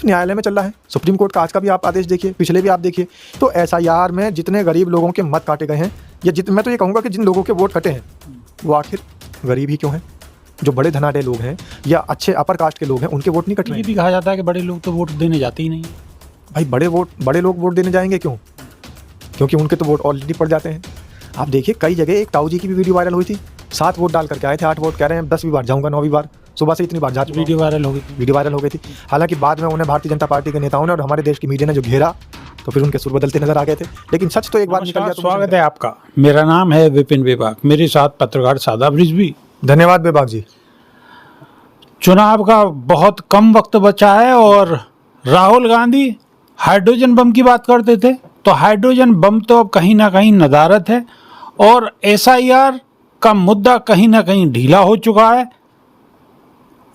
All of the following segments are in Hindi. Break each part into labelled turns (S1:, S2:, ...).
S1: तो न्यायालय में चल रहा है। सुप्रीम कोर्ट का आज का भी आप आदेश देखिए, पिछले भी आप देखिए। तो एसआईआर में जितने गरीब लोगों के मत काटे गए हैं, या मैं तो ये कहूँगा कि जिन लोगों के वोट कटे हैं वो आखिर गरीब ही क्यों हैं? जो बड़े धनाढ़ लोग हैं या अच्छे अपर कास्ट के लोग हैं, उनके वोट नहीं कट रहे
S2: ये
S1: हैं।
S2: भी कहा जाता है कि बड़े लोग तो वोट देने जाते ही नहीं।
S1: भाई बड़े लोग वोट देने जाएंगे क्यों? क्योंकि उनके तो वोट ऑलरेडी पड़ जाते हैं। आप देखिए कई जगह, एक ताऊ जी की भी वीडियो वायरल हुई थी, 7 वोट डाल करके आए थे, 8 वोट कह रहे हैं 10वीं बार जाऊंगा, 9वीं बार, सुबह से इतनी बार जा चुका हूं।
S2: वीडियो वायरल हो गई थी।
S1: हालांकि बाद में उन्हें भारतीय जनता पार्टी के नेताओं ने और हमारे देश की मीडिया ने जो घेरा, तो फिर उनके सुर बदलते नजर आ गए थे। लेकिन सच तो एक बार निकल गया। तो
S2: स्वागत है आपका। मेरा नाम है विपिन बेबाक, मेरे साथ पत्रकार शादाब रिजवी।
S1: धन्यवाद बेबाक जी।
S2: चुनाव का बहुत कम वक्त बचा है और राहुल गांधी हाइड्रोजन बम की बात करते थे, तो हाइड्रोजन बम तो अब कहीं ना कहीं नदारद है और एसआईआर का मुद्दा कहीं ना कहीं ढीला हो चुका है।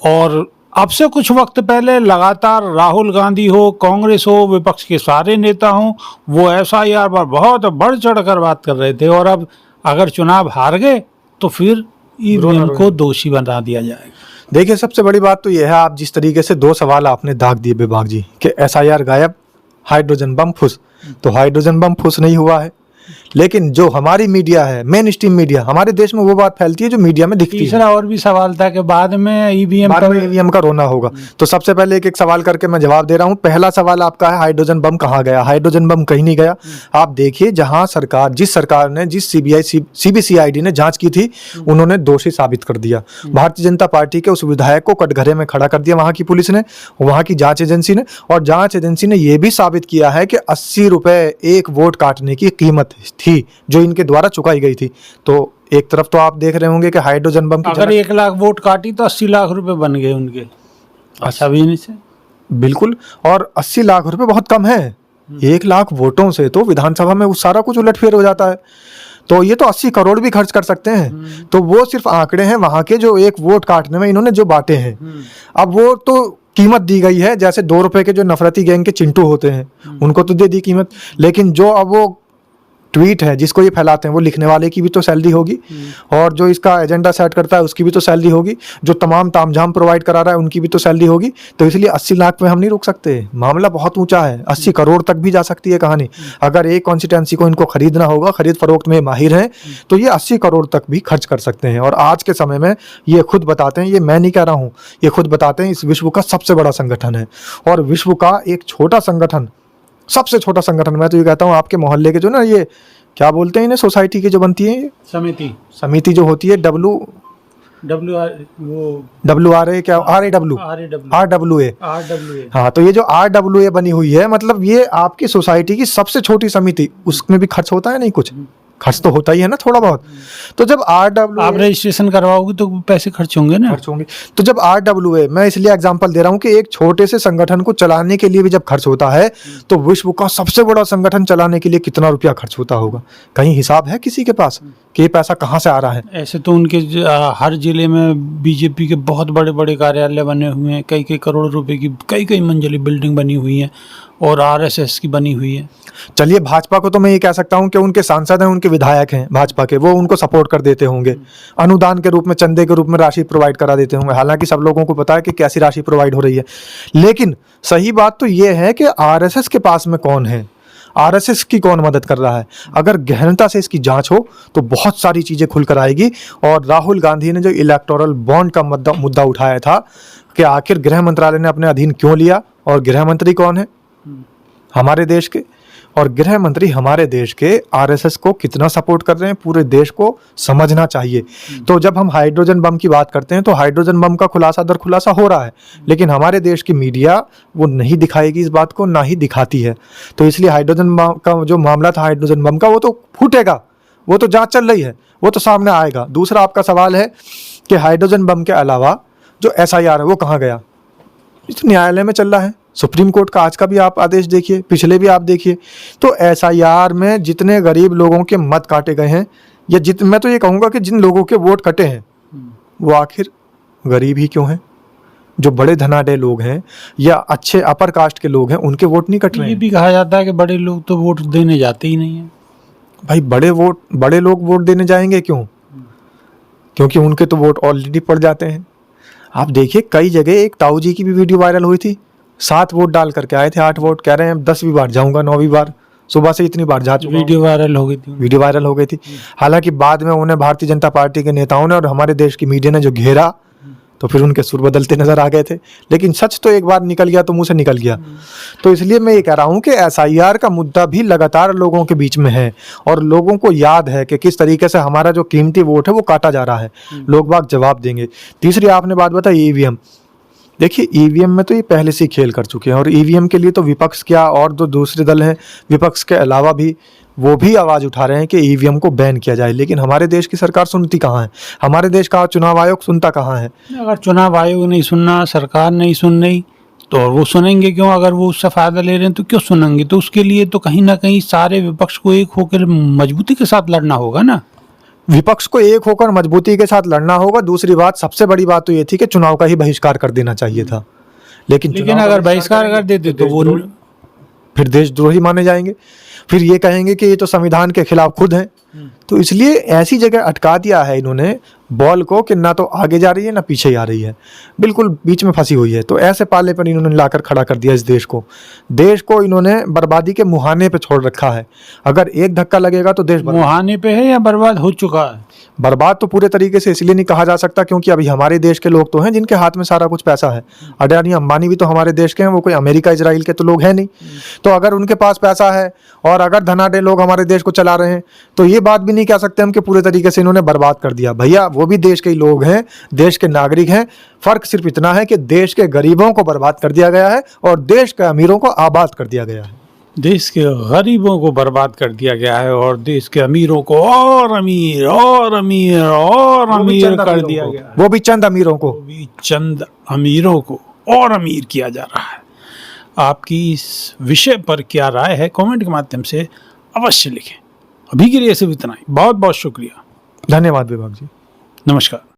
S2: और अब से कुछ वक्त पहले लगातार राहुल गांधी हो, कांग्रेस हो, विपक्ष के सारे नेता हों, वो एसआईआर पर बहुत बढ़ चढ़ कर बात कर रहे थे। और अब अगर चुनाव हार गए तो फिर ईवीएम को दोषी बना दिया जाएगा।
S1: देखिए सबसे बड़ी बात तो यह है, आप जिस तरीके से 2 सवाल आपने दाग दिए बेबाक जी, कि एसआईआर गायब, हाइड्रोजन बम फुस। तो हाइड्रोजन बम फुस नहीं हुआ है, लेकिन जो हमारी मीडिया है, मेन स्ट्रीम मीडिया, हमारे देश में वो बात फैलती है जो मीडिया में दिखती है।
S2: तीसरा और भी सवाल था कि बाद में ईवीएम
S1: का रोना होगा। तो सबसे पहले एक एक सवाल करके मैं जवाब दे रहा हूं। पहला सवाल आपका है हाइड्रोजन बम कहाँ गया? हाइड्रोजन बम कहीं नहीं गया। आप देखिए, जहां जिस सरकार ने, जिस सीबीसीआईडी ने जांच की थी, उन्होंने दोषी साबित कर दिया। भारतीय जनता पार्टी के उस विधायक को कटघरे में खड़ा कर दिया वहां की पुलिस ने, वहां की जांच एजेंसी ने। और जांच एजेंसी ने यह भी साबित किया है कि 80 रुपए एक वोट काटने की कीमत थी जो इनके द्वारा चुकाई गई थी। तो एक तरफ तो आप देख रहे होंगे कि हाइड्रोजन बम की
S2: अगर 1 लाख वोट काटी तो 80 लाख रुपए बन गए उनके। अच्छा भी नहीं से
S1: बिल्कुल। और 80 लाख रुपए बहुत कम है। 1 लाख वोटों से तो विधानसभा में उस सारा कुछ उलटफेर हो जाता है। तो ये तो 80 करोड़ भी खर्च कर सकते हैं। तो वो सिर्फ आंकड़े हैं वहां के, जो एक वोट काटने में इन्होंने जो बांटे हैं। अब वो तो कीमत दी गई है, जैसे 2 रुपए के जो नफरती गैंग के चिंटू होते हैं उनको तो दे दी कीमत। लेकिन जो अब वो ट्वीट है जिसको ये फैलाते हैं, वो लिखने वाले की भी तो सैलरी होगी, और जो इसका एजेंडा सेट करता है उसकी भी तो सैलरी होगी, जो तमाम तामझाम प्रोवाइड करा रहा है उनकी भी तो सैलरी होगी। तो इसलिए 80 लाख में हम नहीं रुक सकते। मामला बहुत ऊंचा है, 80 करोड़ तक भी जा सकती है कहानी। अगर एक कॉन्स्टिट्यूंसी को इनको खरीदना होगा, खरीद फरोख्त में माहिर हैं, तो ये 80 करोड़ तक भी खर्च कर सकते हैं। और आज के समय में ये खुद बताते हैं, ये मैं नहीं कह रहा हूँ, ये खुद बताते हैं, इस विश्व का सबसे बड़ा संगठन है। और विश्व का एक छोटा संगठन, सबसे छोटा संगठन, मैं तो ये कहता हूँ आपके मोहल्ले के जो ना, ये क्या बोलते हैं इन्हें, सोसाइटी की जो बनती है समिति जो होती है, RWA। हाँ, तो ये जो RWA बनी हुई है, मतलब ये आपकी सोसाइटी की सबसे छोटी समिति, उसमें भी खर्च होता है नहीं कुछ? खर्च तो होता ही है ना थोड़ा बहुत। तो जब आप
S2: रजिस्ट्रेशन करवाओगे तो पैसे खर्च होंगे ना।
S1: तो जब RWA, मैं इसलिए एग्जांपल दे रहा हूँ कि एक छोटे से संगठन को चलाने के लिए भी जब खर्च होता है, तो विश्व का सबसे बड़ा संगठन चलाने के लिए कितना रुपया खर्च होता होगा? कहीं हिसाब है किसी के पास कि ये पैसा कहाँ से आ रहा है?
S2: ऐसे तो उनके हर जिले में बीजेपी के बहुत बड़े बड़े कार्यालय बने हुए हैं, कई करोड़ रुपए की कई मंजिली बिल्डिंग बनी हुई है, और RSS की बनी हुई है।
S1: चलिए, भाजपा को तो मैं ये कह सकता हूं कि उनके सांसद हैं, उनके विधायक हैं भाजपा के, वो उनको सपोर्ट कर देते होंगे, अनुदान के रूप में, चंदे के रूप में राशि प्रोवाइड करा देते होंगे। हालांकि सब लोगों को पता है कि कैसी राशि प्रोवाइड हो रही है। लेकिन सही बात तो ये है कि RSS के पास में कौन है, RSS की कौन मदद कर रहा है? अगर गहनता से इसकी जांच हो तो बहुत सारी चीजें खुल कर आएगी। और राहुल गांधी ने जो इलेक्टोरल बॉन्ड का मुद्दा उठाया था कि आखिर गृह मंत्रालय ने अपने अधीन क्यों लिया, और गृह मंत्री कौन है? हमारे देश के। और गृह मंत्री हमारे देश के RSS को कितना सपोर्ट कर रहे हैं, पूरे देश को समझना चाहिए। तो जब हम हाइड्रोजन बम की बात करते हैं, तो हाइड्रोजन बम का खुलासा दर खुलासा हो रहा है, लेकिन हमारे देश की मीडिया वो नहीं दिखाएगी इस बात को, ना ही दिखाती है। तो इसलिए हाइड्रोजन बम का जो मामला था, हाइड्रोजन बम का, वो तो फूटेगा, वो तो जांच चल रही है, वो तो सामने आएगा। दूसरा आपका सवाल है कि हाइड्रोजन बम के अलावा जो SIR है वो कहाँ गया? तो न्यायालय में चल रहा है। सुप्रीम कोर्ट का आज का भी आप आदेश देखिए, पिछले भी आप देखिए। तो SIR में जितने गरीब लोगों के मत काटे गए हैं, या मैं तो ये कहूँगा कि जिन लोगों के वोट कटे हैं, वो आखिर गरीब ही क्यों हैं? जो बड़े धनाढ़ लोग हैं या अच्छे अपर कास्ट के लोग हैं, उनके वोट नहीं कट रहे हैं।
S2: ये भी कहा जाता है कि बड़े लोग तो वोट देने जाते ही नहीं है।
S1: भाई बड़े लोग वोट देने जाएंगे क्यों? क्योंकि उनके तो वोट ऑलरेडी पड़ जाते हैं। आप देखिए कई जगह, एक ताऊ जी की भी वीडियो वायरल हुई थी, 7 वोट डाल करके आए थे, 8 वोट, कह रहे हैं 10वीं बार जाऊंगा, 9वीं बार, सुबह से इतनी बार जा चुका हूं।
S2: वीडियो वायरल हो गई थी।
S1: वीडियो वायरल हो गई थी। हालांकि बाद में उन्हें भारतीय जनता पार्टी के नेताओं ने और हमारे देश की मीडिया ने जो घेरा, तो फिर उनके सुर बदलते नजर आ गए थे। लेकिन सच तो एक बार निकल गया तो मुंह से निकल गया। तो इसलिए मैं ये कह रहा हूं कि एसआईआर का मुद्दा भी लगातार लोगों के बीच में है और लोगों को याद है कि किस तरीके से हमारा जो कीमती वोट है वो काटा जा रहा है। लोग बाग जवाब देंगे। तीसरी आपने बात बताई ईवीएम। देखिए ईवीएम में तो ये पहले से ही खेल कर चुके हैं और ईवीएम के लिए तो विपक्ष क्या और जो दूसरे दल हैं विपक्ष के अलावा भी वो भी आवाज़ उठा रहे हैं कि ईवीएम को बैन किया जाए। लेकिन हमारे देश की सरकार सुनती कहाँ है? हमारे देश का चुनाव आयोग सुनता कहाँ है?
S2: अगर चुनाव आयोग नहीं सुनना, सरकार नहीं सुन रही, तो वो सुनेंगे क्यों? अगर वो उससे फ़ायदा ले रहे हैं तो क्यों सुनेंगे? तो उसके लिए तो कहीं ना कहीं सारे विपक्ष को एक होकर मजबूती के साथ लड़ना होगा ना।
S1: विपक्ष को एक होकर मजबूती के साथ लड़ना होगा। दूसरी बात, सबसे बड़ी बात तो ये थी कि चुनाव का ही बहिष्कार कर देना चाहिए था। लेकिन चुनाव
S2: अगर
S1: का
S2: बहिष्कार कर देते तो वो
S1: फिर देशद्रोही माने जाएंगे, फिर ये कहेंगे कि ये तो संविधान के खिलाफ खुद हैं। तो इसलिए ऐसी जगह अटका दिया है इन्होंने बॉल को कि ना तो आगे जा रही है ना पीछे आ रही है, बिल्कुल बीच में फंसी हुई है। तो ऐसे पाले पर इन्होंने लाकर खड़ा कर दिया इस देश को इन्होंने बर्बादी के मुहाने पे छोड़ रखा है। अगर एक धक्का लगेगा तो देश
S2: मुहाने पे है या बर्बाद हो चुका है?
S1: बर्बाद तो पूरे तरीके से इसलिए नहीं कहा जा सकता क्योंकि अभी हमारे देश के लोग तो हैं जिनके हाथ में सारा कुछ पैसा है। अडानी अंबानी भी तो हमारे देश के हैं, वो कोई अमेरिका इजराइल के तो लोग हैं नहीं। तो अगर उनके पास पैसा है और अगर धनाढ्य लोग हमारे देश को चला रहे हैं तो ये बात भी नहीं कह सकते हम कि पूरे तरीके से इन्होंने बर्बाद कर दिया। भैया वो भी देश के ही लोग हैं, देश के नागरिक हैं। फर्क सिर्फ इतना है कि देश के गरीबों को बर्बाद कर दिया गया है और देश के अमीरों को आबाद कर दिया गया है।
S2: देश के गरीबों को बर्बाद कर दिया गया है और देश के अमीरों को और अमीर और अमीर और अमीर कर दिया गया है।
S1: वो भी चंद अमीरों को,
S2: वो भी चंद अमीरों को और अमीर किया जा रहा है। आपकी इस विषय पर क्या राय है कमेंट के माध्यम से अवश्य लिखें। अभी के लिए सिर्फ इतना ही। बहुत बहुत शुक्रिया।
S1: धन्यवाद विभाग जी।
S2: नमस्कार।